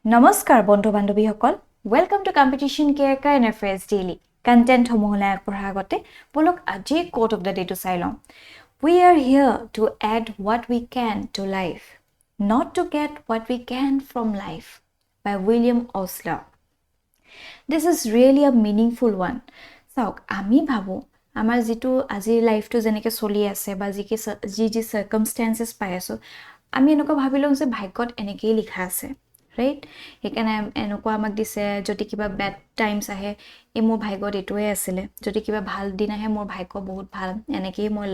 নমস্কাৰ বন্ধু বান্ধৱীসকল welcome to competition care current affairs daily content সমূহলৈ আগবঢ়াৰ আগতে বলক আজি coat of the day to চাই লওঁ We are here to add what we can to life, not to get what we can from life by William Osler. This is really a meaningful one. চাওক আমি ভাবো আমাৰ যেটো আজি লাইফটো যেনেকৈ চলি আছে বা যি সার্কামস্টেন্সেস পাই আছো আমি এনেকৈ ভাবিলম যে ভাগ্যত এনেকৈ লিখা আছে right এখানে এনেকুৱা আমাক দিছে যদি কিবা ব্যাড টাইমস আহে এই মোৰ ভাগ্যত এটোৱে আছিল যদি কিবা ভাল দিন আহে মোৰ ভাগ্য বহুত ভাল এনেকৈ মই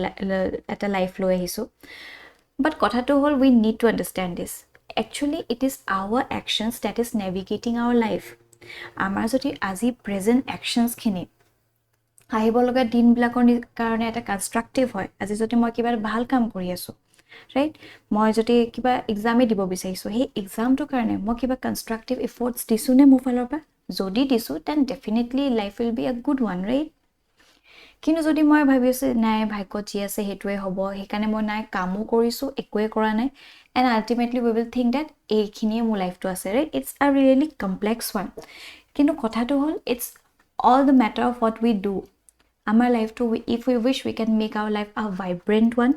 এটা লাইফ লৈ আহিছো but কথাটো হল we need to understand this actually it is our actions that is navigating our life আমাৰ যদি আজি প্ৰেজেন্ট actions খিনি আহিব লগা দিনবিলাকৰ কাৰণে এটা কনস্ট্ৰাকটিভ হয় আজি যদি মই কিবা ভাল কাম কৰি আছো right মই যদি কিবা এক্সামে দিব বিচাৰিছো হে এক্সামটো কাৰণে মই কিবা কনস্ট্ৰাকটিভ এফৰ্টস দিছো নে মোৰ ফালৰ পৰা যদি দিছো then definitely life will be a good one right কিন্তু যদি মই ভাবিছো নাই ভাগ্যত যি আছে হেতুৱে হ'ব হেকানে মই নাই কামো কৰিছো একোৱে কৰা নাই and ultimately we will think that এইখিনিয়ে মোৰ লাইফটো আছে right it's a really complex one কিন্তু কথাটো হল it's all the matter of what we do our life to if we wish we can make our life a vibrant one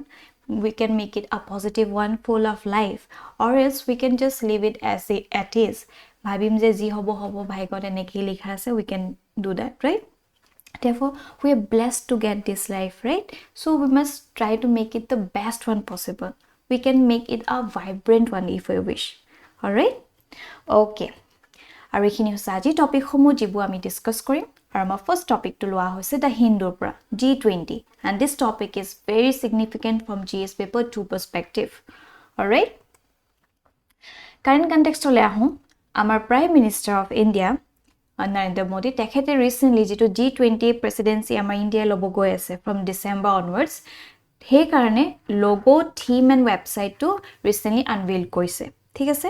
we can make it a positive one full of life or else we can just leave it as it is bhabim je ji hobo hobo bhaigot eneki likha ase we can do that right therefore we are blessed to get this life right so we must try to make it the best one possible we can make it a vibrant one if we wish all right okay আৰু এখিনি হৈছে আজি topic সমূহ যিবু আমি discuss কৰিম আৰু আমাৰ first topic টো লোৱা হৈছে দা হিন্দুৰ পৰা G20 and this topic is very significant from GS paper 2 perspective all right current context লৈ আহো আমাৰ prime minister of India Narendra Modi তেখেতে ৰিসেন্টলি যেটো G20 প্ৰেসিডেন্সি আমাৰ ইণ্ডিয়া লব গৈ আছে from December onwards হে কাৰণে লোগো থিম এণ্ড ওয়েবসাইট টো ৰিসেন্টলি আনভেইল কৰিছে ঠিক আছে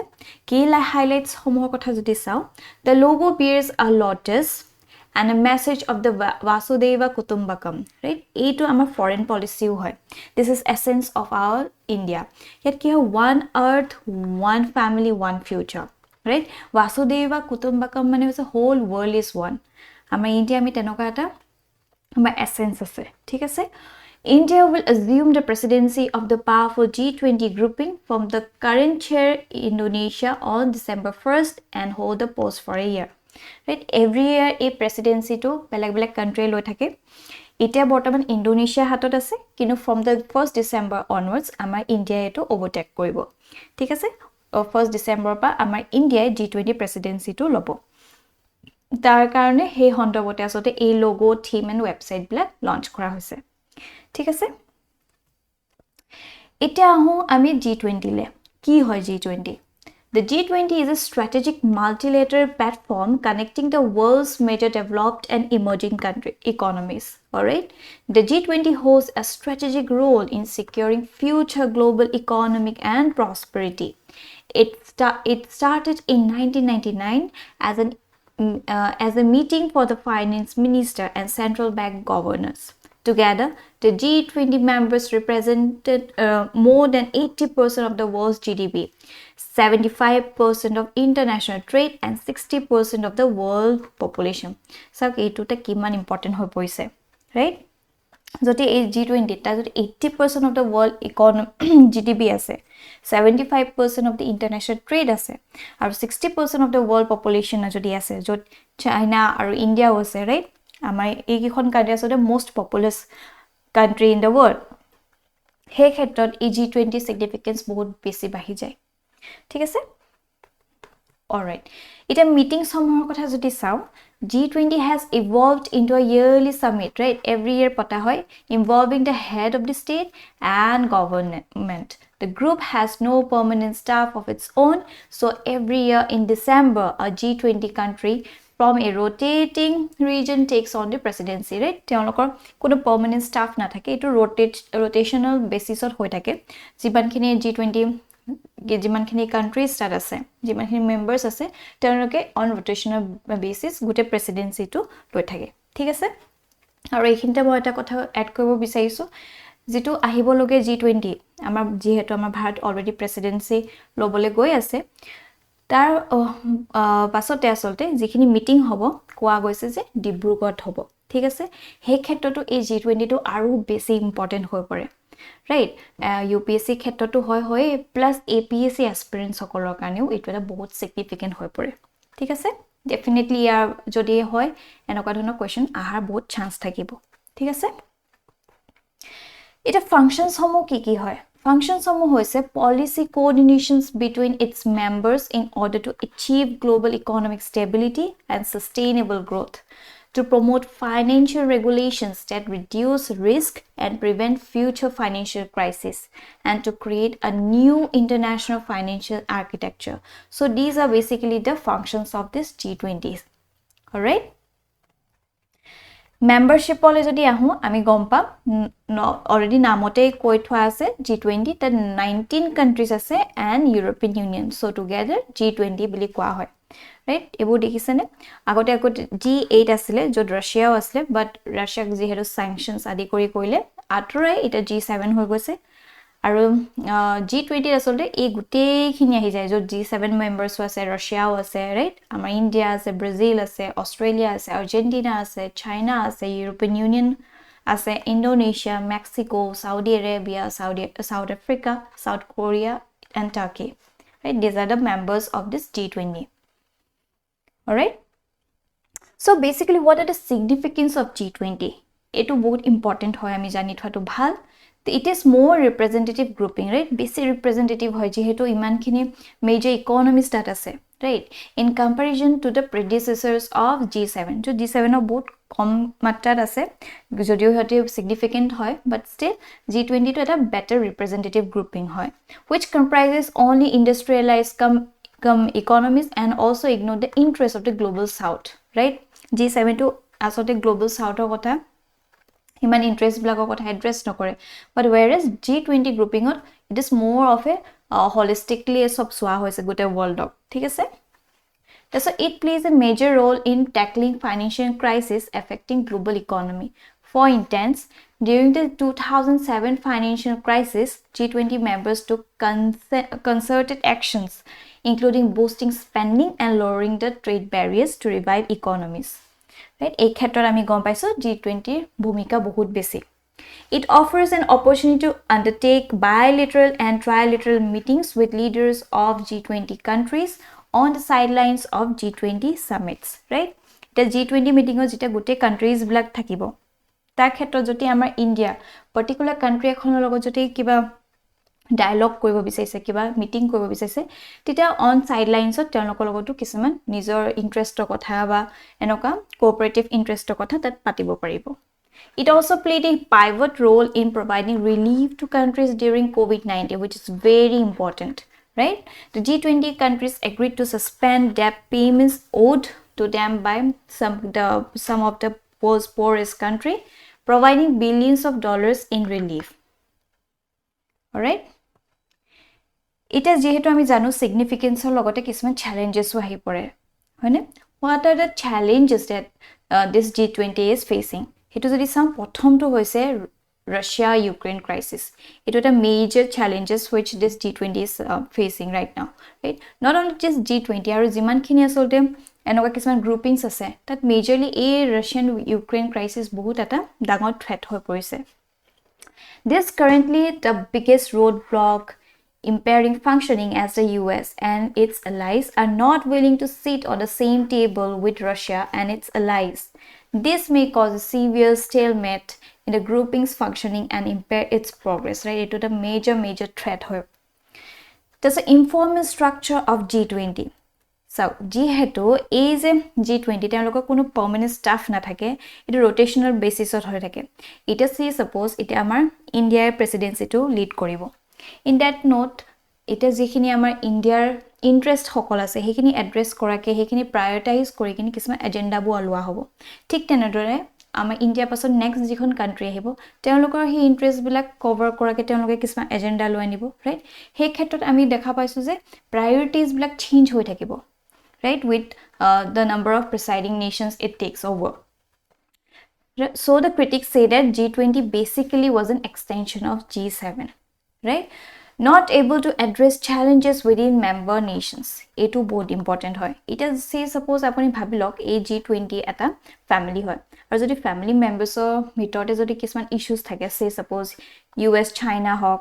কি হাইলাইটস সমূহৰ কথা যদি চাও the logo bears a lotus and a message of the Vasudhaiva Kutumbakam right এইটো আমাৰ ফৰেন পলিচিও হয় this is essence of our India yet কি হয় one earth one family one future right Vasudhaiva Kutumbakam মানে হৈছে whole world is one আমাৰ India আমি তেনেকুৱা এটা আমাৰ এসেন্স আছে ঠিক আছে India will assume the presidency of the powerful G20 grouping from the current chair Indonesia on December 1st and hold the post for a year. Right? Every year a presidency to belag country loi thake. Itia bortaman Indonesia hatot ase kinu from the 1st December onwards amar India eto overtake koribo. Thik ase? 1st December pa amar India G20 presidency to lobo. Tar karone he hondobote asote a logo theme and website black launch kora hoise. ঠিক আছে এটা আহো আমি G20 লে কি হয় G20 The G20 is a strategic multilateral platform connecting the world's major developed and emerging country economies all right the G20 holds a strategic role in securing future global economic and prosperity it started in 1999 as a meeting for the finance minister and central bank governors Together, the G20 members represented more than 80% of the world's GDP, 75% of international trade, and 60% of the world population. So, this is important, right? So, G20 has 80% of the world economy GDP, 75% of the international trade, and 60% of the world population, China or India, right? আমাৰ এইখন country আছে most populous country in the world হে ক্ষেত্ৰত G20 significance বহুত বেছি বাঢ়ি যায় ঠিক আছে alright এটা মিটিং সমূহৰ কথা যদি চাও G20 has evolved into a yearly summit right every year পতা হয় involving the head of the state and government the group has no permanent staff of its own so every year in December a G20 country from a rotating region takes on the presidency right তেওঁলোকৰ কোনো permanent staff না থাকে এটো rotational basis ত হৈ থাকে যিমানখিনি G20 যিমানখিনি countries তাত আছে যিমানখিনি members আছে তেওঁলোকে on rotational basis গুটে presidency টো লৈ থাকে ঠিক আছে আৰু এইখিনতে মই এটা কথা এড কৰিব বিচাৰিছো যেটো আহিব লগে G20 আমাৰ যেহেতু আমাৰ ভাৰত অলৰেডি presidency লবলে গৈ আছে তাৰ পাছতে আসলতে যিখিনি মিটিং হ'ব কোৱা গৈছে যে ডিব্ৰুগড়ত হ'ব ঠিক আছে সেই ক্ষেত্ৰটো এই G20 টো আৰু বেছি ইম্পৰ্টেন্ট হৈ পৰে ৰাইট UPSC ক্ষেত্ৰটো হয় প্লাস APSC এসপিৰেন্টস সকলৰ কাৰণেও এইটো এটা বহুত সিগনিফিকেন্ট হৈ পৰে ঠিক আছে ডেফিনেটলি ইয়াৰ যদি হয় এনেকুৱা ধৰণৰ কোৱেশ্চন আহাৰ বহুত চান্স থাকিব ঠিক আছে এটা ফাংশনস সমূহ কি হয় Functions hoise policy coordinations between its members in order to achieve global economic stability and sustainable growth, to promote financial regulations that reduce risk and prevent future financial crises, and to create a new international financial architecture. So these are basically the functions of this G20s. All right? Membership ole jodi ahu ami gom pam already namote koi thwa ase G20 that 19 countries ase and European Union so together G20 bili kwa hoy right ebu dekhisene agote G8 asile jod Russia asile but Russia jeheru sanctions adi kori koile atorai eta G7 hoy goise আৰু G20 আসলে এই গুটেখিনি আহি যায় যত G7 মেম্বাৰস আছে ৰাছিয়াও আছে right আমাৰ India আছে ব্ৰাজিল আছে অষ্ট্ৰেলিয়া আছে আৰ্জেন্টিনা আছে চাইনা আছে ইউৰোপিয়ান ইউনিয়ন আছে Indonesia Mexico Saudi Arabia South Africa South Korea and Turkey right these are the members of this G20 all right so basically what are the significance of G20 etu bahut important hoy ami jani thatu bhal it is more representative grouping right basic representative hoy jehetu iman khini major economies that ase right in comparison to the predecessors of G7 so G7 of both kom matrat ase jodio hote significant hoy but still G20 to eta better representative grouping hoy which comprises only industrialized economies and also ignore the interest of the global south right G7 to asote global south or kotha human interest blago kotha address nokore but whereas G20 grouping it is more of a holistically sob swa hoise gote world ok thik ase so it plays a major role in tackling financial crisis affecting global economy for instance during the 2007 financial crisis G20 members took concerted actions including boosting spending and lowering the trade barriers to revive economies right ei khetor ami gom paiso G20 bhumika bahut besi it offers an opportunity to undertake bilateral and trilateral meetings with leaders of G20 countries on the sidelines of G20 summits right the G20 meeting jeta gote countries blak thakibo ta khetor joti amar India particular country ekhonor logot joti kiba dialogue koibo bisaise kiba meeting koibo bisaise tita on sidelines ot telokor logotu kisaman nijor interest kotha ba enoka cooperative interest kotha tat patibo paribo it also played a pivot role in providing relief to countries during COVID-19 which is very important right the G20 countries agreed to suspend debt payments owed to them by some of the world's poorest country providing billions of dollars in relief all right এটা যেহেতু আমি জানো সিগনিফিকেন্সৰ লগতে কিছুমান চ্যালেঞ্জেসও আহি পৰে হয়নে what are the challenges that this G20 is facing হেতু যদি সাম প্ৰথমটো হৈছে Russia Ukraine crisis it is a major challenges which this G20 is facing right now right not only just G20 আৰু জিমান খিনি আসলতে এনেকুৱা কিছুমান groupings আছে that majorly a Russian Ukraine crisis বহুত এটা ডাঙৰ threat হৈ পৰিছে this currently the biggest roadblock impairing functioning as the US and its allies are not willing to sit on the same table with Russia and its allies. This may cause a severe stalemate in the grouping's functioning and impair its progress, right? It is a major threat here. There's an informal structure of G20. So, jehetu is a G20 temloka kono permanent staff na thake it rotational basis ot hoy thake it is suppose it amar India presidency to lead koribo in that note it is jekhini amar India's interest hokol ase hekhini address korake hekhini prioritize kori kini kisma agenda bu alwa hobo thik tenadore amar India pasot next jikhon country ahibo telokor he interest bilak cover korake teloke kisma agenda lo anibo right he khetrot ami dekha paisu je priorities bilak change hoi thakibo right with the number of presiding nations it takes over so the critics say that G20 basically was an extension of G7 right not able to address challenges within member nations. Etu বহুত important হয় এটা say suppose আপুনি ভাবিলক এই G20 এটা family হয় আৰু যদি family membersৰ ভিতৰতে যদি কিছুমান issues থাকে say suppose US China হওক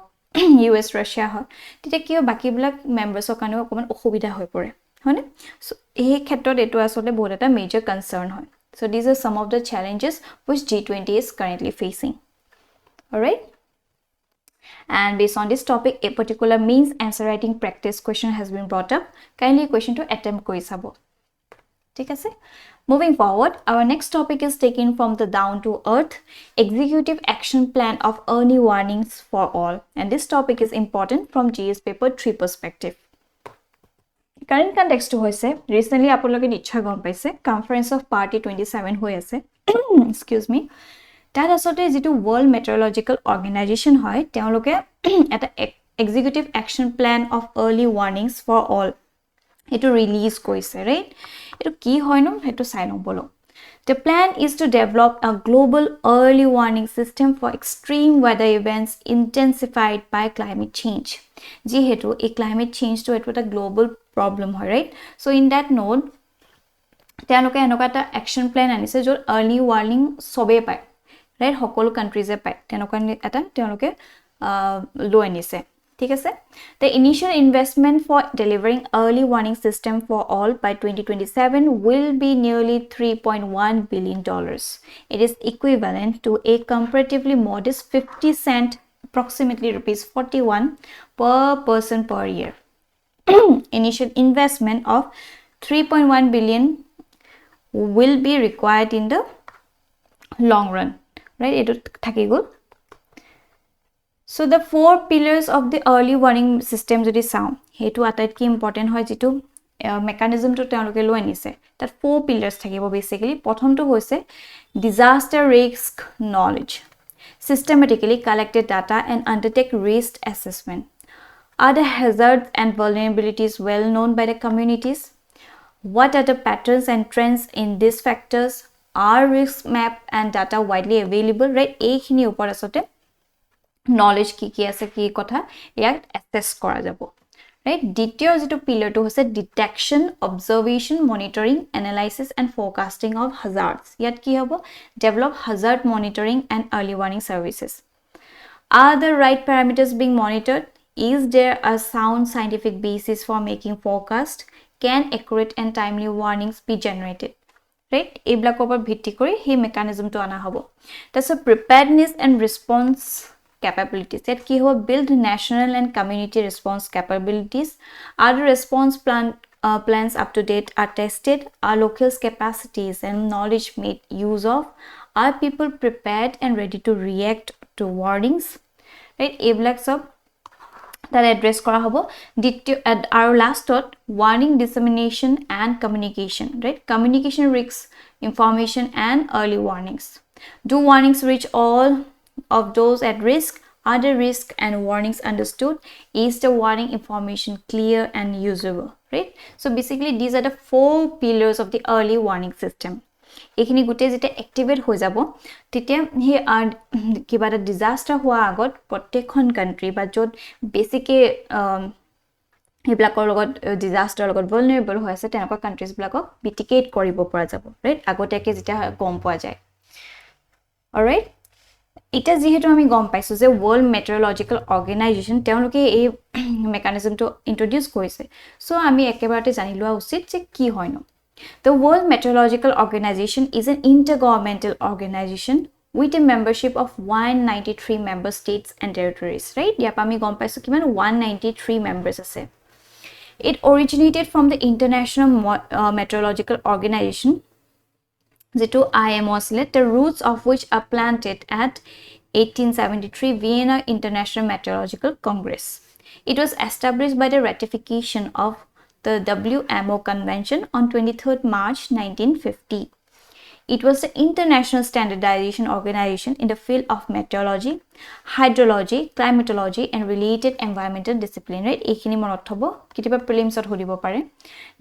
US Russia হওক তেতিয়া কিয় বাকিবিলাক membersৰ কাৰণে অকমান অসুবিধা হৈ পৰে হয়নে সো এই ক্ষেত্ৰত এটো আসলে বহুত এটা major concern হয় so these are some of the challenges which G20 is currently facing. All right. And based on this topic, a particular means answer writing practice question has been brought up. Kindly question to attempt koi sabo. ठीक है? Moving forward, our next topic is taken from the Down to Earth Executive Action Plan of Early Warnings for All. And this topic is important from GS paper 3 perspective. Current context hoise recently apologe nichha gom paise Conference of Party 27 hoi ase. Excuse me. That asote jitu World Meteorological Organization hoy teoloke eta executive action plan of early warnings for all eto release koise right eto ki hoy no eto sai lom bolo. The plan is to develop a global early warning system for extreme weather events intensified by climate change. Jihetu a climate change to eto a global problem hoy right. So in that note teoloke enoka eta action plan anise jor early warning sobe pai right সকলো countries পায় তেনেকুৱা এটা তেওঁলোকে লো আনিছে ঠিক আছে the initial investment for delivering early warning system for all by 2027 will be nearly 3.1 billion dollars. It is equivalent to a comparatively modest 50 cent approximately rupees 41 per person per year. Initial investment of 3.1 billion will be required in the long run. Right, it thaki gol. So the four pillars of the early warning system jodi sound hetu atait ki important hoy jitu mechanism to teloke lo anise that four pillars thakibo basically prothom to hoise disaster risk knowledge, systematically collected data and undertake risk assessment. Are the hazards and vulnerabilities well known by the communities? What are the patterns and trends in these factors? Are risk map and data widely available right এইখিনি ওপৰ আসতে knowledge কি আছে কি কথা ইয়াক assess কৰা যাব right দ্বিতীয় যেটো পিলাৰ টো হৈছে detection observation monitoring analysis and forecasting of hazards ইয়াত কি হ'ব develop hazard monitoring and early warning services. Are the right parameters being monitored? Is there a sound scientific basis for making forecast? Can accurate and timely warnings be generated? Right ebla ko par bhitti kori he mechanism to ana hobo that's a preparedness and response capabilities that ki ho build national and community response capabilities. Are the response plans up to date? Are tested? Are local capacities and knowledge made use of? Are people prepared and ready to react to warnings? Right ebla sab that address kora hobo at our last thought warning dissemination and communication right communication risks information and early warnings. Do warnings reach all of those at risk? Are the risk and warnings understood? Is the warning information clear and usable right so basically these are the four pillars of the early warning system. এইখিনি গুটে যেতে activate হৈ যাব তেতিয়া হে কিবা এটা disaster হোৱা আগত প্ৰত্যেকখন কান্ট্ৰি বা যত বেসিকে হেবিলাকৰ লগত ডিজাস্টাৰ লগত vulnerable হৈ আছে তেনেকুৱা কান্ট্ৰিজ বিলাকক মিটিগেট কৰিব পৰা যাব ৰাইট আগতেকে যেটা গম পোৱা যায় অলৰাইট এটা যেহেতু আমি গম পাইছো যে World Meteorological Organization তেওঁলোকে এই মেকানিজমটো ইন্ট্ৰোডিউস কৰিছে সো আমি একেবাৰতে জানি লোৱা উচিত যে কি হয়নো. The World Meteorological Organization is an intergovernmental organization with a membership of 193 member states and territories, right? Yapami gom paisu kiman 193 members ase. It originated from the International Meteorological Organization, jitu IMO asile, the roots of which are planted at 1873 Vienna International Meteorological Congress. It was established by the ratification of the WMO Convention on 23rd March 1950. It was the international standardization organization in the field of meteorology, hydrology, climatology, and related environmental discipline. Right? Ekhini monot hobo, kitiba prelims ot hodibo pare.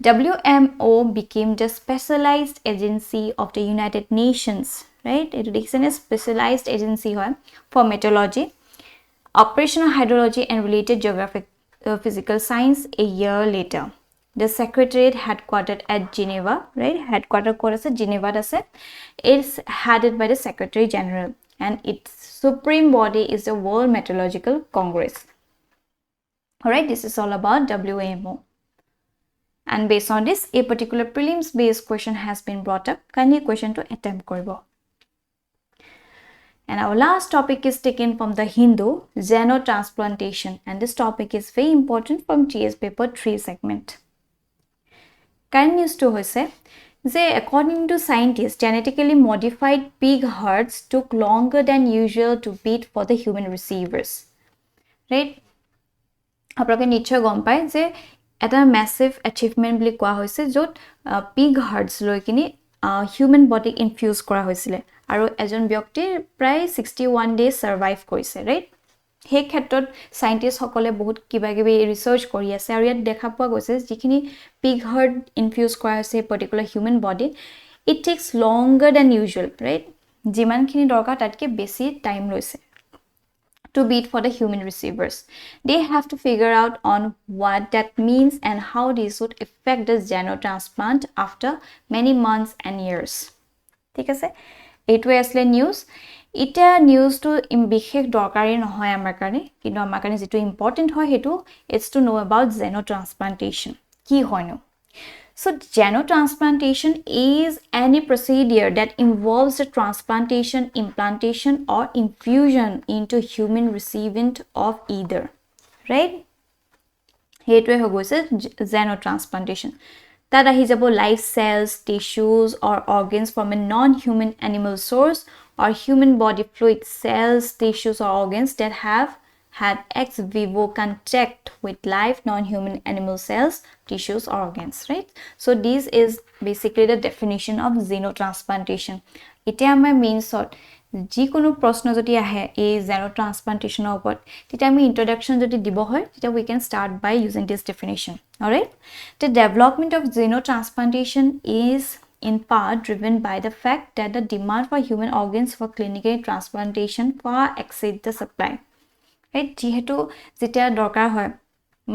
WMO became the specialized agency of the United Nations. Right? It is a specialized agency for meteorology Operational Hydrology and Related Geographic Physical Science a year later. The Secretariat headquartered at Geneva, right? Headquartered quarters at Geneva, it's headed by the Secretary General, and its supreme body is the World Meteorological Congress. Alright, this is all about WMO. And based on this, a particular prelims based question has been brought up. Kindly question to attempt koribo. And our last topic is taken from the Hindu, Xenotransplantation. And this topic is very important from GS paper 3 segment. Current news to hoise, according to scientists, genetically modified pig hearts took longer than usual to beat for the human receivers. Right? আপোনালোকে নিশ্চয় গম পায় যে এটা massive achievement বুলি কোৱা হৈছে য'ত পিগ হাৰ্টছ লৈ কিনি হিউম্যান বডি ইনফিউজ কৰা হৈছিল আৰু এজন ব্যক্তিৰ প্ৰায় 61 ডেজ সাৰ্ভাইভ কৰিছে ৰাইট সেই ক্ষেত্ৰত সাইন্টিষ্ট সকলে বহুত কিবা কিবি ৰিসাৰ্চ কৰি আছে আৰু ইয়াত দেখা পোৱা গৈছে যিখিনি পিগ হাৰ্ট ইনফিউজ কৰা হৈছে particular human body it tax longer than usual right যিমানখিনি দৰকাৰ তাতকে বেছি টাইম লৈছে to beat for the human receivers. They have to figure out on what that means and how this would affect the xenotransplant after many months and years. ঠিক আছে এইটোৱে আসলে news এটা নিউজ টু বিশেষ দৰকাৰী নহয় আমাৰ কাৰণে কিন্তু আমাৰ কাৰণে যেটো ইম্পৰ্টেন্ট হয় হেতু it's to know about xenotransplantation কি হয়নো So, xenotransplantation is any procedure that involves the transplantation, implantation, or infusion into human recipient of either. Right? Here we xenotransplantation. That is about live cells, tissues, or organs from a non-human animal source, or human body fluid cells, tissues, or organs that have had ex vivo contact with live non-human animal cells, tissues, or organs, right? So this is basically the definition of xenotransplantation. Ite amar main sort jikono proshno jodi ahe ei xenotransplantation opor tita ami introduction jodi dibo hoy tita we can start by using this definition. All right, the development of xenotransplantation is in part driven by the fact that the demand for human organs for clinical transplantation far exceeds the supply. Right, যেহেতু যেতিয়া দৰকাৰ হয়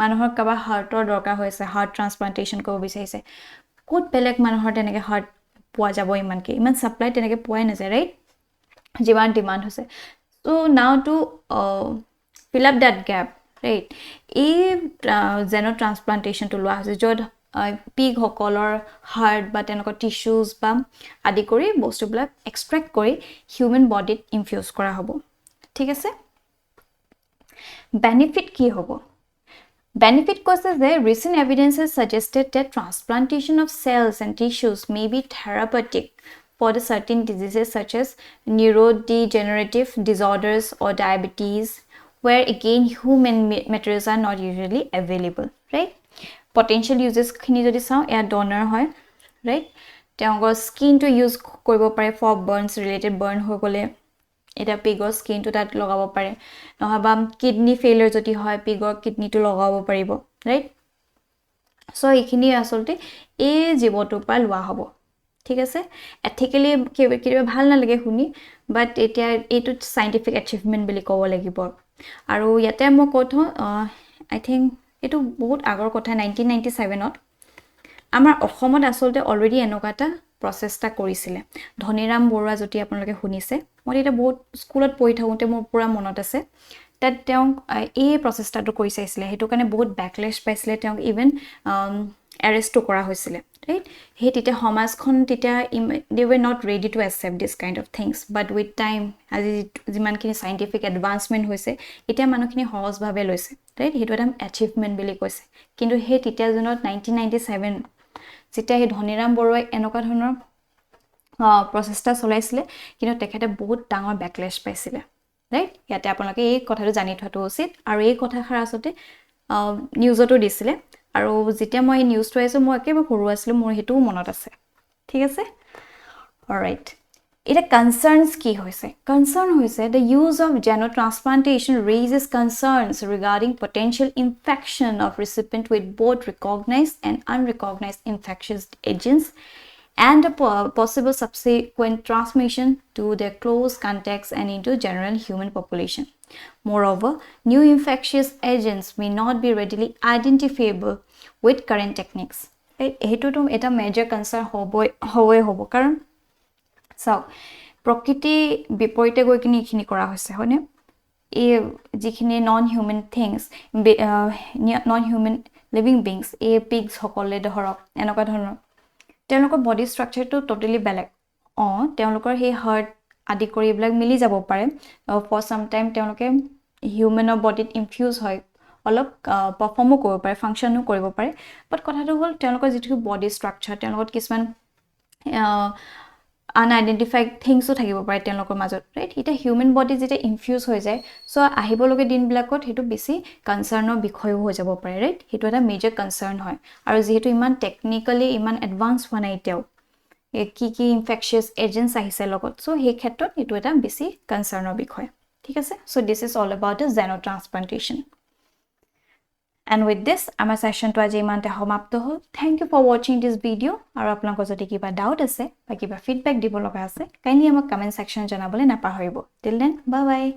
মানুহৰ কবা হাৰ্টৰ দৰকাৰ হৈছে heart ট্ৰান্সপ্লান্টেশন কৰিব বিচাৰিছে কোট বেলেগ মানুহৰ তেনেকে হাৰ্ট পোৱা যাব ইমান সাপ্লাই তেনেকে পোৱাই নাযায় ৰাইট যিমান ডিমান্ড হৈছে so now to fill up that gap right এই xenotransplantation to লোৱা হৈছে য'ত পিগ হকলৰ হাৰ্ট বা তেনেকুৱা টিস্যুজ বা আদি কৰি বস্তুবিলাক এক্সট্ৰাক্ট কৰি হিউম্যান বডিত ইনফিউজ কৰা হ'ব ঠিক আছে Benefit ki hobo? Benefit causes the recent evidence has suggested that transplantation of cells and tissues may be therapeutic for the certain diseases such as neurodegenerative disorders or diabetes, where again human materials are not usually available, right? Potential uses khini jodi sao a donor hoy, right? Teongor skin to use koribo pare for burns related burn ho gole এটা পিগৰ skin two তাত লগাব পাৰে নহবা kidney failure যদি হয় পিগৰ kidney two লগাব পাৰিব right so এইখিনি আসলতে এই জীৱটো পা লোৱা হ'ব ঠিক আছে এথিক্যালি কিবা ভাল নালাগে শুনি বাট এটা এটো সাইন্টিফিক অ্যাচিভমেন্ট বুলি ক'ব লাগিব আৰু ইয়াতে মই কতো আই থিংক এটো বহুত আগৰ কথা 1997 ত আমাৰ অসমত আসলতে অলৰেডি এনেকুৱাটা প্ৰচেষ্টা কৰিছিলে ধনীৰাম বৰুৱা জতি আপোনালোকে শুনিছে মই এটা বহুত স্কুলত পঢ়ি থাকোতে মোৰ পুৰা মনত আছে that তেওঁ এই প্ৰচেষ্টাটো কৰি চাইছিলে হেতু কাৰণে বহুত ব্যাকলেশ পাইছিলে তেওঁ ইভেন অ্যাৰেষ্ট কৰা হৈছিলে ৰাইট হে তিতে সমাজখন তিতে they were not ready to accept this kind of things but with time আজি যিমানখিনি সাইন্টিফিক এডভান্সমেন্ট হৈছে এটা মানুহখিনি সহজ ভাবে লৈছে ৰাইট হেতু এটা অ্যাচিভমেন্ট বুলি কৈছে কিন্তু হে তিতে জনত 1997 যেতিয়া হে ধনীৰাম বৰুৱাই এনেকুৱা ধৰণৰ প্ৰচেষ্টা চলাইছিলে কিন্তু তেখেতে বহুত ডাঙৰ ব্যাকলেশ পাইছিলে ৰাইট ইয়াতে আপোনালোকে এই কথাটো জানি থোৱাটো উচিত আৰু এই কথাখাৰ আসতে নিউজটো দিছিলে আৰু যেতিয়া মই নিউজটো আইছো মই একেবাৰে সৰু আছিলো মোৰ হেতু মনত আছে ঠিক আছে অলৰাইট এটা কনসার্নস কি হৈছে কনসার্ন হৈছে the use of xenotransplantation raises concerns regarding potential infection of recipient with both recognized and unrecognized infectious agents and a possible subsequent transmission to their close contacts and into general human population. Moreover, new infectious agents may not be readily identifiable with current techniques. Eto eta major concern hobo karon so prokriti biporite goi kini ikhini kora hoise hone e jikhini non human things non human living beings a pigs hokole dhorok enoka dhonor তেওঁলোকৰ body structure to totally বেলেগ তেওঁলোকৰ হে heart আদি কৰি black মিলি যাব পাৰে for some time তেওঁলোকে human body infuse হয় অলপ perform কৰিব পাৰে function কৰিব পাৰে but কথাটো হল তেওঁলোকৰ যেটো body structure তেওঁলোকৰ কিছুমান unidentified things থাকিব পাৰে তেওঁলোকৰ মাজত ৰাইট এটা হিউম্যান বডি যেটা ইনফিউজ হৈ যায় সো আহিবলগে দিন বিলাকত হেতু বেছি কনসাৰ্নৰ বিষয় হৈ যাব পাৰে ৰাইট হেতু এটা মেজৰ কনসাৰ্ন হয় আৰু যেহেতু ইমান টেকনিক্যালি ইমান এডভান্স হোৱা নাই এতিয়াও কি ইনফেকশিয়াস এজেন্টস আহিছে লগত সো সেই ক্ষেত্ৰত হেতু এটা বেছি কনসাৰ্নৰ বিষয় ঠিক আছে so this is all about the xenotransplantation. And with this, our session to aji imante samapto hol. Thank you for watching this video. Aru apnalokor jodi kiba doubt ase ba kiba feedback dibo loga ase kindly amak comment section janabole napahoribo. Till then, bye bye.